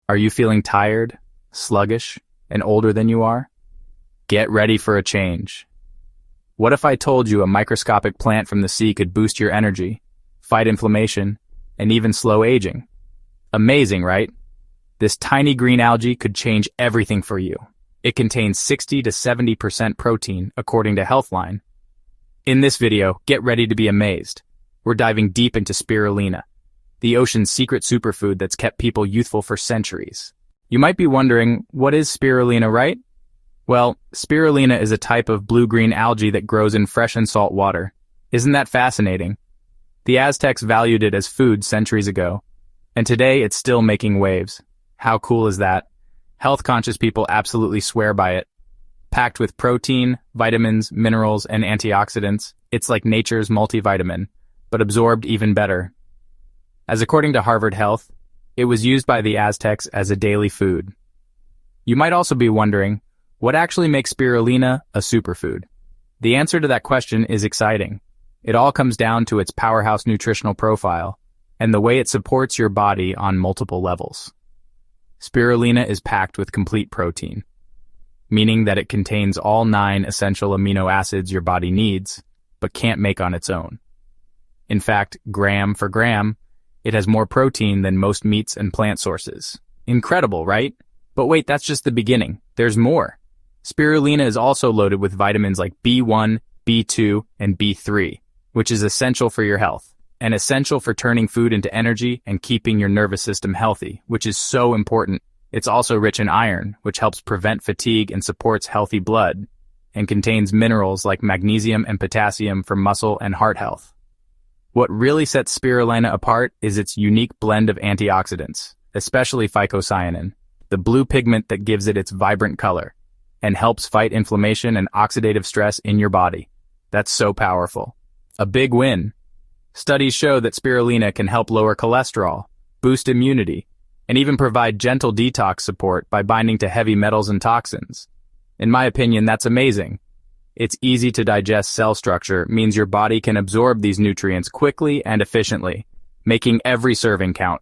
Are you feeling tired, sluggish, and older than you are? Get ready for a change. What if I told you a microscopic plant from the sea could boost your energy, fight inflammation, and even slow aging? Amazing, right? This tiny green algae could change everything for you. It contains 60 to 70% protein, according to Healthline. In this video, get ready to be amazed. We're diving deep into spirulina, the ocean's secret superfood that's kept people youthful for centuries. You might be wondering, what is spirulina, right? Well, spirulina is a type of blue-green algae that grows in fresh and salt water. Isn't that fascinating? The Aztecs valued it as food centuries ago, and today it's still making waves. How cool is that? Health-conscious people absolutely swear by it. Packed with protein, vitamins, minerals, and antioxidants, it's like nature's multivitamin, but absorbed even better. As according to Harvard Health, it was used by the Aztecs as a daily food. You might also be wondering, what actually makes spirulina a superfood? The answer to that question is exciting. It all comes down to its powerhouse nutritional profile and the way it supports your body on multiple levels. Spirulina is packed with complete protein, meaning that it contains all 9 essential amino acids your body needs, but can't make on its own. In fact, gram for gram, it has more protein than most meats and plant sources. Incredible, right? But wait, that's just the beginning. There's more. Spirulina is also loaded with vitamins like B1, B2, and B3, which is essential for your health, and essential for turning food into energy and keeping your nervous system healthy, which is so important. It's also rich in iron, which helps prevent fatigue and supports healthy blood, and contains minerals like magnesium and potassium for muscle and heart health. What really sets spirulina apart is its unique blend of antioxidants, especially phycocyanin, the blue pigment that gives it its vibrant color, and helps fight inflammation and oxidative stress in your body. That's so powerful. A big win. Studies show that spirulina can help lower cholesterol, boost immunity, and even provide gentle detox support by binding to heavy metals and toxins. In my opinion, that's amazing. Its easy-to-digest cell structure means your body can absorb these nutrients quickly and efficiently, making every serving count.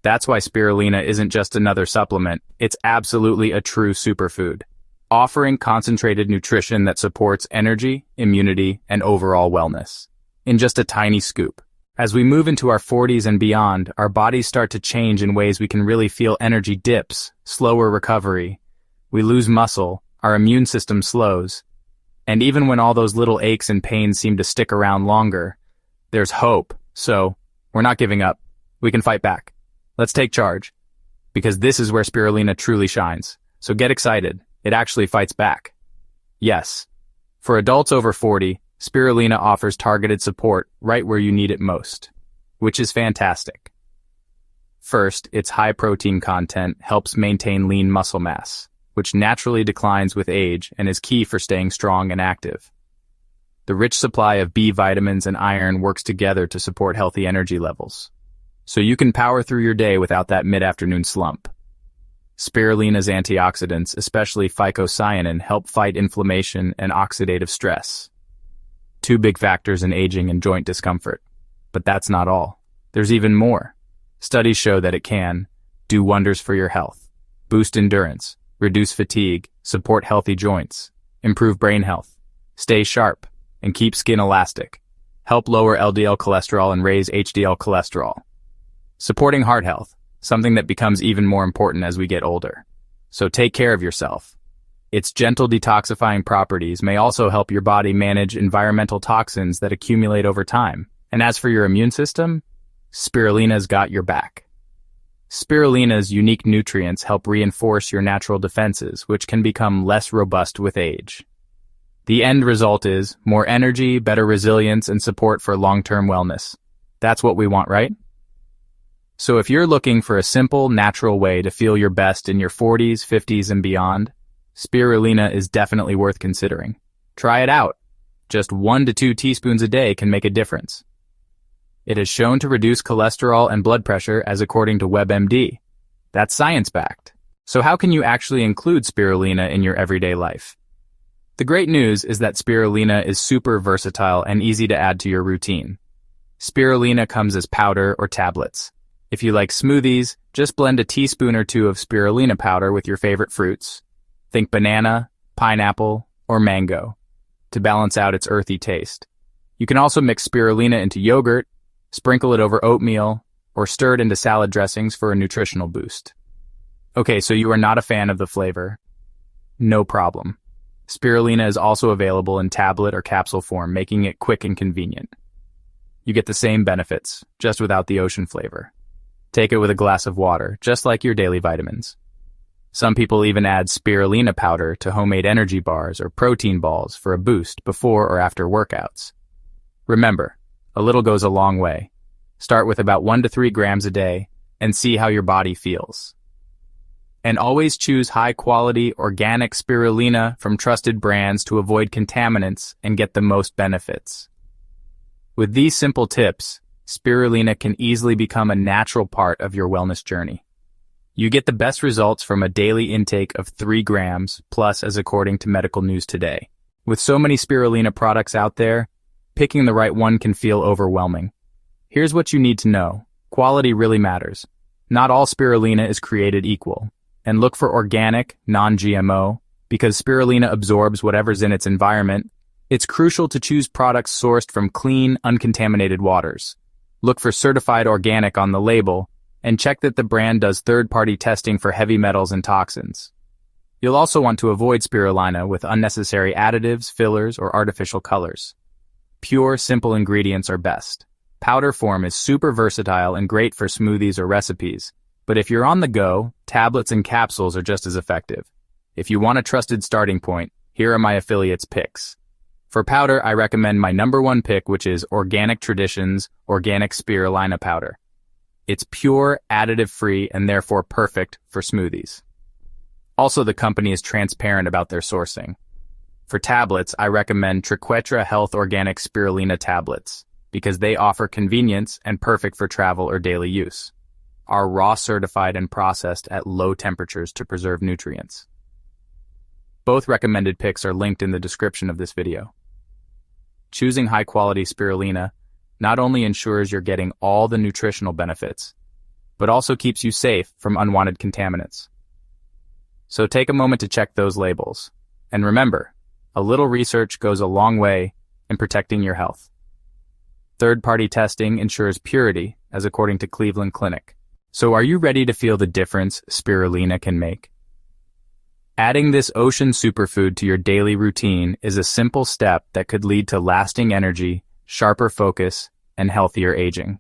That's why spirulina isn't just another supplement, it's absolutely a true superfood, offering concentrated nutrition that supports energy, immunity, and overall wellness in just a tiny scoop. As we move into our 40s and beyond, our bodies start to change in ways we can really feel energy dips, slower recovery. We lose muscle, our immune system slows, and even when all those little aches and pains seem to stick around longer, there's hope. So, we're not giving up. We can fight back. Let's take charge. Because this is where spirulina truly shines. So get excited. It actually fights back. Yes. For adults over 40, spirulina offers targeted support right where you need it most, which is fantastic. First, its high protein content helps maintain lean muscle mass, which naturally declines with age and is key for staying strong and active. The rich supply of B vitamins and iron works together to support healthy energy levels, so you can power through your day without that mid-afternoon slump. Spirulina's antioxidants, especially phycocyanin, help fight inflammation and oxidative stress, 2 big factors in aging and joint discomfort. But that's not all. There's even more. Studies show that it can do wonders for your health, boost endurance, reduce fatigue, support healthy joints, improve brain health, stay sharp, and keep skin elastic, help lower LDL cholesterol and raise HDL cholesterol, supporting heart health, something that becomes even more important as we get older. So take care of yourself. Its gentle detoxifying properties may also help your body manage environmental toxins that accumulate over time. And as for your immune system, spirulina's got your back. Spirulina's unique nutrients help reinforce your natural defenses, which can become less robust with age. The end result is more energy, better resilience, and support for long-term wellness. That's what we want, right? So if you're looking for a simple, natural way to feel your best in your 40s, 50s, and beyond, spirulina is definitely worth considering. Try it out. Just 1 to 2 teaspoons a day can make a difference. It is shown to reduce cholesterol and blood pressure as according to WebMD. That's science-backed. So how can you actually include spirulina in your everyday life? The great news is that spirulina is super versatile and easy to add to your routine. Spirulina comes as powder or tablets, If you like smoothies, just blend a teaspoon or two of spirulina powder with your favorite fruits. Think banana, pineapple, or mango to balance out its earthy taste. You can also mix spirulina into yogurt, sprinkle it over oatmeal, or stir it into salad dressings for a nutritional boost. Okay, so you are not a fan of the flavor. No problem. Spirulina is also available in tablet or capsule form, making it quick and convenient. You get the same benefits, just without the ocean flavor. Take it with a glass of water, just like your daily vitamins. Some people even add spirulina powder to homemade energy bars or protein balls for a boost before or after workouts. Remember, a little goes a long way. Start with about 1 to 3 grams a day and see how your body feels. And always choose high-quality organic spirulina from trusted brands to avoid contaminants and get the most benefits. With these simple tips, spirulina can easily become a natural part of your wellness journey. You get the best results from a daily intake of 3 grams plus, as according to Medical News Today. With so many spirulina products out there, picking the right one can feel overwhelming. Here's what you need to know. Quality really matters. Not all spirulina is created equal. And look for organic, non-GMO, because spirulina absorbs whatever's in its environment. It's crucial to choose products sourced from clean, uncontaminated waters. Look for certified organic on the label, and check that the brand does third-party testing for heavy metals and toxins. You'll also want to avoid spirulina with unnecessary additives, fillers, or artificial colors. Pure, simple ingredients are best. Powder form is super versatile and great for smoothies or recipes, but if you're on the go, tablets and capsules are just as effective. If you want a trusted starting point, here are my affiliates' picks. For powder, I recommend my #1 pick, which is Organic Traditions Organic Spirulina Powder. It's pure, additive-free, and therefore perfect for smoothies. Also, the company is transparent about their sourcing. For tablets, I recommend Triquetra Health Organic Spirulina Tablets, because they offer convenience and perfect for travel or daily use. Are raw certified and processed at low temperatures to preserve nutrients. Both recommended picks are linked in the description of this video. Choosing high-quality spirulina not only ensures you're getting all the nutritional benefits, but also keeps you safe from unwanted contaminants. So take a moment to check those labels. And remember, a little research goes a long way in protecting your health. Third-party testing ensures purity, as according to Cleveland Clinic. So are you ready to feel the difference spirulina can make? Adding this ocean superfood to your daily routine is a simple step that could lead to lasting energy, sharper focus, and healthier aging.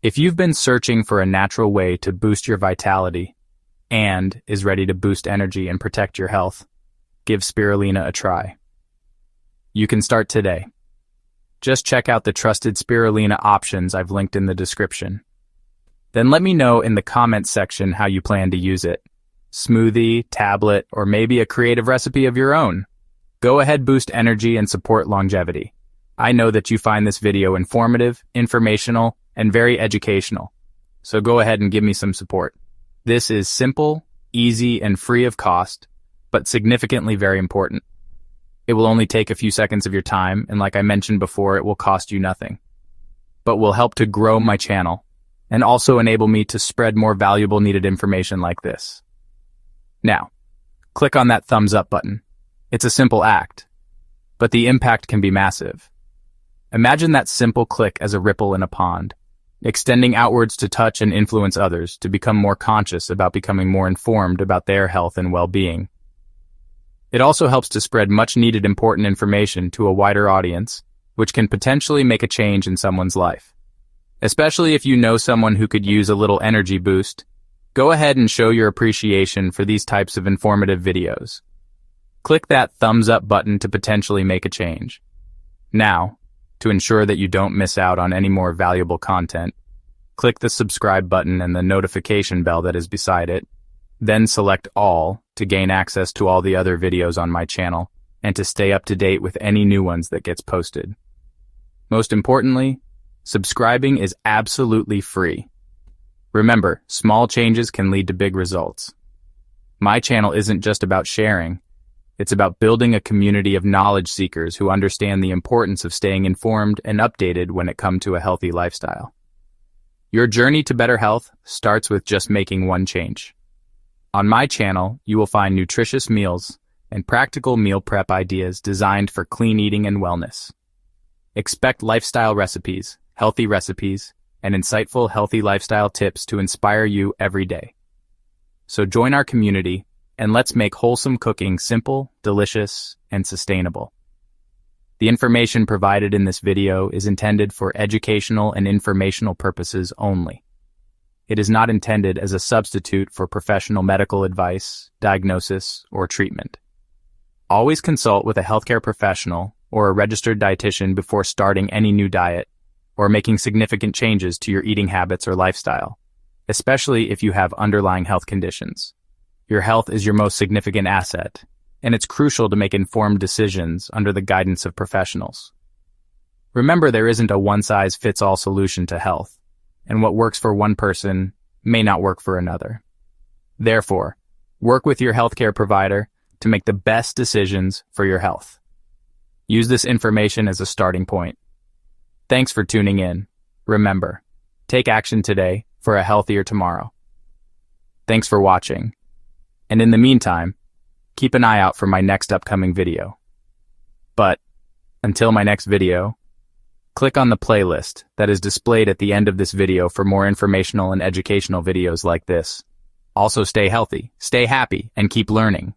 If you've been searching for a natural way to boost your vitality and is ready to boost energy and protect your health, give spirulina a try. You can start today. Just check out the trusted spirulina options I've linked in the description. Then let me know in the comments section how you plan to use it. Smoothie, tablet, or maybe a creative recipe of your own. Go ahead, boost energy and support longevity. I know that you find this video informative, informational, and very educational. So go ahead and give me some support. This is simple, easy, and free of cost, but significantly very important. It will only take a few seconds of your time, and like I mentioned before, it will cost you nothing. But will help to grow my channel, and also enable me to spread more valuable needed information like this. Now, click on that thumbs up button. It's a simple act, but the impact can be massive. Imagine that simple click as a ripple in a pond, extending outwards to touch and influence others to become more conscious about becoming more informed about their health and well-being. It also helps to spread much needed important information to a wider audience, which can potentially make a change in someone's life. Especially if you know someone who could use a little energy boost, go ahead and show your appreciation for these types of informative videos. Click that thumbs up button to potentially make a change. Now, to ensure that you don't miss out on any more valuable content, click the subscribe button and the notification bell that is beside it, then select all to gain access to all the other videos on my channel and to stay up to date with any new ones that gets posted. Most importantly, subscribing is absolutely free. Remember, small changes can lead to big results. My channel isn't just about sharing. It's about building a community of knowledge seekers who understand the importance of staying informed and updated when it comes to a healthy lifestyle. Your journey to better health starts with just making one change. On my channel, you will find nutritious meals and practical meal prep ideas designed for clean eating and wellness. Expect lifestyle recipes, healthy recipes, and insightful healthy lifestyle tips to inspire you every day. So join our community and let's make wholesome cooking simple, delicious, and sustainable. The information provided in this video is intended for educational and informational purposes only. It is not intended as a substitute for professional medical advice, diagnosis, or treatment. Always consult with a healthcare professional or a registered dietitian before starting any new diet or making significant changes to your eating habits or lifestyle, especially if you have underlying health conditions. Your health is your most significant asset, and it's crucial to make informed decisions under the guidance of professionals. Remember, there isn't a one-size-fits-all solution to health, and what works for one person may not work for another. Therefore, work with your healthcare provider to make the best decisions for your health. Use this information as a starting point. Thanks for tuning in. Remember, take action today for a healthier tomorrow. Thanks for watching. And in the meantime, keep an eye out for my next upcoming video. But until my next video, click on the playlist that is displayed at the end of this video for more informational and educational videos like this. Also, stay healthy, stay happy, and keep learning.